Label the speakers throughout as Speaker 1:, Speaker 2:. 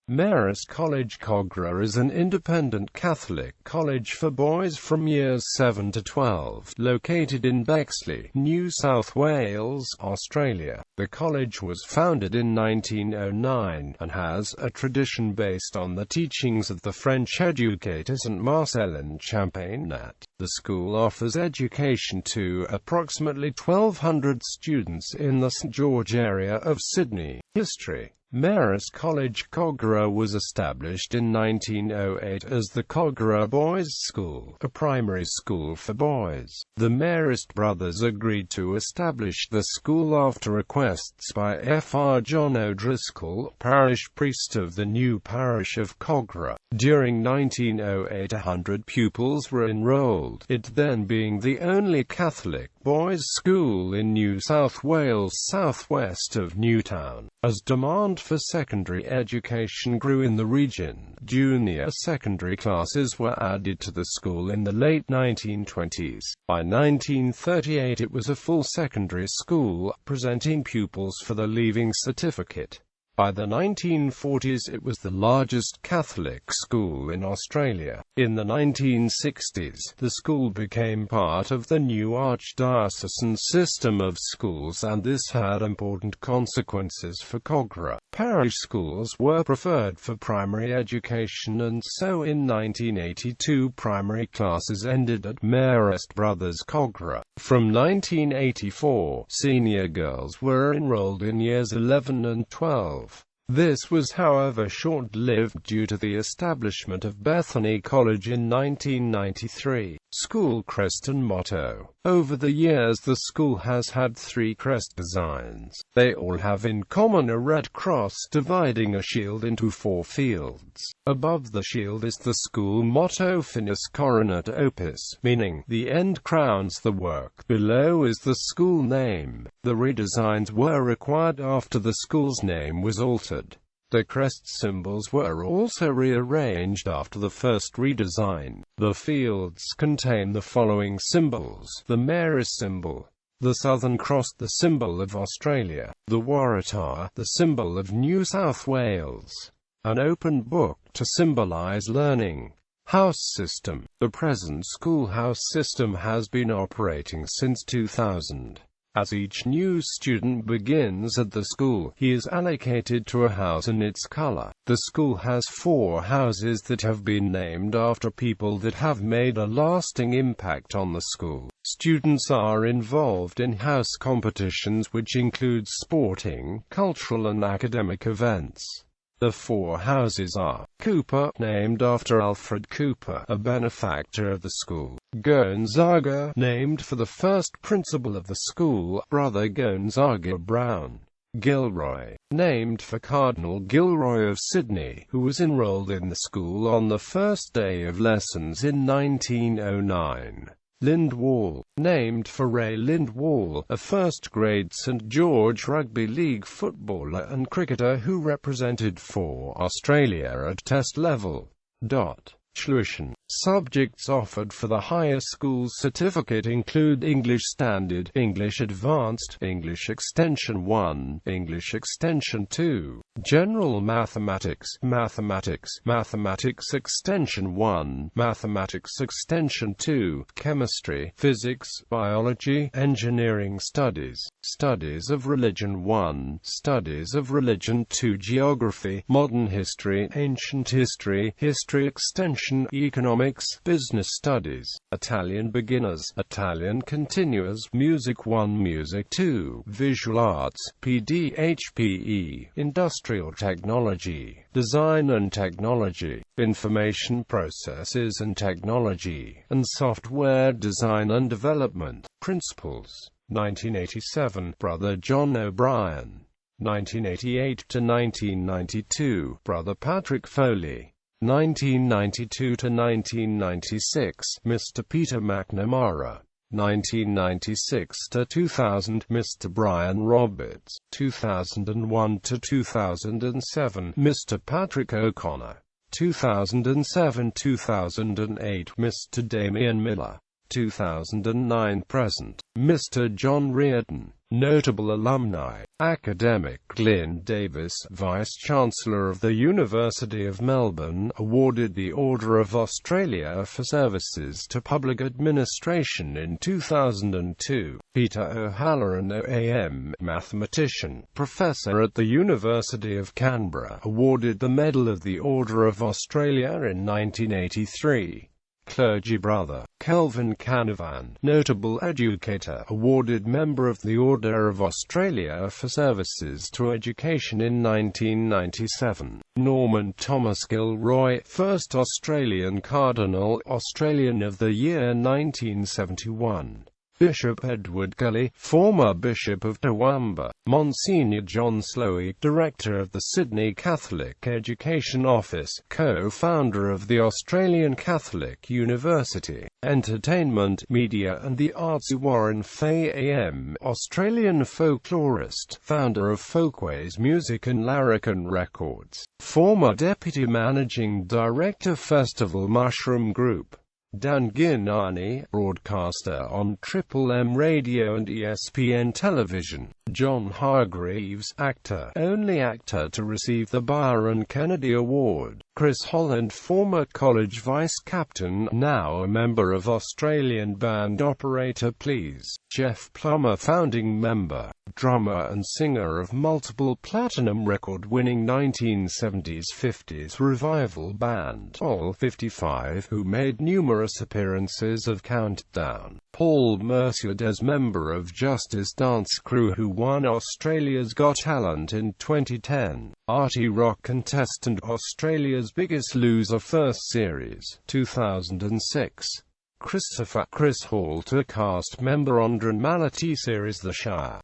Speaker 1: Marist College Kogarah is an independent Catholic college for boys from years 7 to 12, located in Bexley, New South Wales, Australia. The college was founded in 1909, and has a tradition based on the teachings of the French educator Saint Marcellin Champagnat. The school offers education to approximately 1,200 students in the St George area of Sydney. History. Marist College Kogarah was established in 1908 as the Kogarah Boys' School, a primary school for boys. The Marist brothers agreed to establish the school after requests by Fr. John O'Driscoll, parish priest of the new parish of Kogarah. During 1908 100 pupils were enrolled, it then being the only Catholic boys' school in New South Wales southwest of Newtown. As demand for secondary education grew in the region, junior secondary classes were added to the school in the late 1920s. By 1938 it was a full secondary school, presenting pupils for the leaving certificate. By the 1940s it was the largest Catholic school in Australia. In the 1960s, the school became part of the new archdiocesan system of schools, and this had important consequences for Kogarah. Parish schools were preferred for primary education, and so in 1982 primary classes ended at Marist Brothers Kogarah. From 1984, senior girls were enrolled in years 11 and 12. This was however short-lived due to the establishment of Bethany College in 1993. School crest and motto. Over the years the school has had 3 crest designs. They all have in common a red cross dividing a shield into 4 fields. Above the shield is the school motto Finis Coronet Opus, meaning, the end crowns the work. Below is the school name. The redesigns were required after the school's name was altered. The crest symbols were also rearranged after the first redesign. The fields contain the following symbols: the Marist symbol, the Southern Cross, the symbol of Australia, the Waratah, the symbol of New South Wales, an open book to symbolize learning. House system. The present schoolhouse system has been operating since 2000. As each new student begins at the school, he is allocated to a house in its color. The school has 4 houses that have been named after people that have made a lasting impact on the school. Students are involved in house competitions which include sporting, cultural and academic events. The 4 houses are: Cooper, named after Alfred Cooper, a benefactor of the school; Gonzaga, named for the first principal of the school, Brother Gonzaga Brown; Gilroy, named for Cardinal Gilroy of Sydney, who was enrolled in the school on the first day of lessons in 1909. Lindwall, named for Ray Lindwall, a first-grade St George Rugby League footballer and cricketer who represented for Australia at test level. Tuition. Subjects offered for the higher school certificate include English Standard, English Advanced, English Extension 1, English Extension 2, General Mathematics, Mathematics, Mathematics Extension 1, Mathematics Extension 2, Chemistry, Physics, Biology, Engineering Studies, Studies of Religion 1, Studies of Religion 2, Geography, Modern History, Ancient History, History Extension, Economics, Business Studies, Italian Beginners, Italian Continuous, Music 1, Music 2, Visual Arts, PDHPE, Industrial Technology, Design and Technology, Information Processes and Technology, and Software Design and Development. Principals. 1987, Brother John O'Brien. 1988 to 1992, Brother Patrick Foley. 1992 to 1996, Mr. Peter McNamara. 1996 to 2000, Mr. Brian Roberts. 2001 to 2007, Mr. Patrick O'Connor. 2007-2008, Mr. Damien Miller. 2009 present, Mr. John Reardon. Notable alumni: academic Glyn Davis, Vice-Chancellor of the University of Melbourne, awarded the Order of Australia for services to public administration in 2002. Peter O'Halloran OAM, mathematician, professor at the University of Canberra, awarded the Medal of the Order of Australia in 1983. Clergy brother Kelvin Canavan, notable educator, awarded Member of the Order of Australia for services to education in 1997. Norman Thomas Gilroy, first Australian Cardinal, Australian of the Year 1971. Bishop Edward Gully, former Bishop of Toowoomba. Monsignor John Slowey, Director of the Sydney Catholic Education Office, co-founder of the Australian Catholic University. Entertainment, Media and the Arts. Warren Fay AM, Australian folklorist, founder of Folkways Music and Larrikin Records. Former Deputy Managing Director Festival Mushroom Group. Dan Ginani, broadcaster on Triple M Radio and ESPN Television. John Hargreaves, actor, only actor to receive the Byron Kennedy Award. Chris Holland, former college vice-captain, now a member of Australian band Operator Please. Jeff Plummer, founding member, drummer and singer of multiple platinum record-winning 1970s-50s revival band All 55, who made numerous appearances of Countdown. Paul Mercier, member of Justice Dance Crew, who won Australia's Got Talent in 2010. Artie Rock contestant, Australia's Biggest Loser First Series, 2006. Chris Halter, cast member on Dramati series The Shire.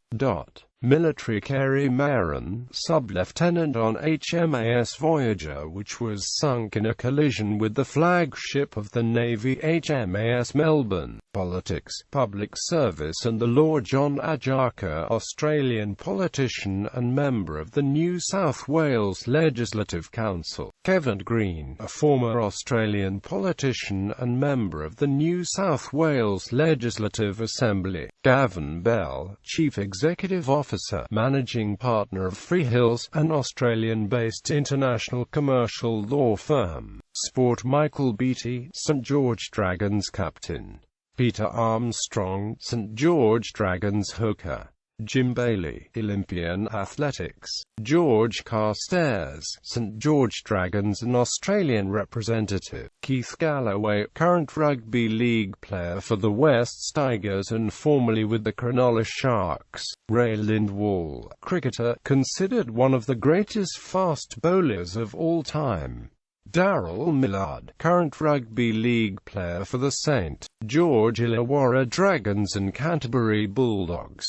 Speaker 1: Military Kerry Maron, sub-lieutenant on HMAS Voyager, which was sunk in a collision with the flagship of the Navy HMAS Melbourne. Politics, public service and the law. John Ajaka, Australian politician and member of the New South Wales Legislative Council. Kevin Green, a former Australian politician and member of the New South Wales Legislative Assembly. Gavin Bell, Chief Executive Officer, Managing Partner of Freehills, an Australian-based international commercial law firm. Sport. Michael Beattie, St George Dragons captain. Peter Armstrong, St George Dragons hooker. Jim Bailey, Olympian athletics. George Carstairs, St George Dragons and Australian representative. Keith Galloway, current rugby league player for the West Tigers and formerly with the Cronulla Sharks. Ray Lindwall, cricketer, considered one of the greatest fast bowlers of all time. Darryl Millard, current rugby league player for the St George Illawarra Dragons and Canterbury Bulldogs.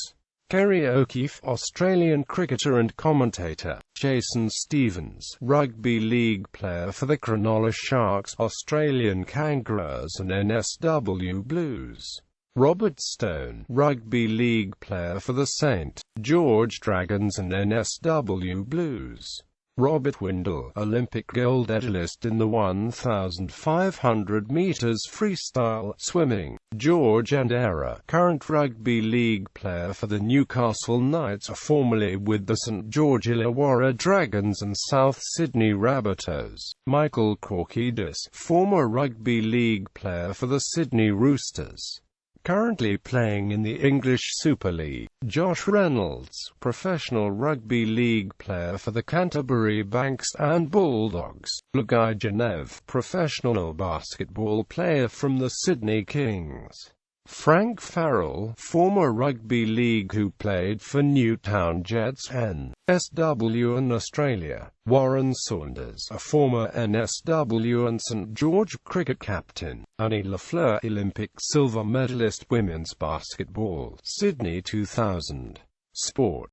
Speaker 1: Kerry O'Keefe, Australian cricketer and commentator. Jason Stevens, rugby league player for the Cronulla Sharks, Australian Kangaroos and NSW Blues. Robert Stone, rugby league player for the St George Dragons and NSW Blues. Robert Windle, Olympic gold medalist in the 1,500 meters freestyle swimming. George Andera, current rugby league player for the Newcastle Knights, formerly with the St George Illawarra Dragons and South Sydney Rabbitohs. Michael Korkidis, former rugby league player for the Sydney Roosters, currently playing in the English Super League. Josh Reynolds, professional rugby league player for the Canterbury Banks and Bulldogs. Lugai Genev, professional basketball player from the Sydney Kings. Frank Farrell, former rugby league who played for Newtown Jets, NSW and Australia. Warren Saunders, a former NSW and St George cricket captain. Annie Lafleur, Olympic silver medalist women's basketball, Sydney 2000. Sport.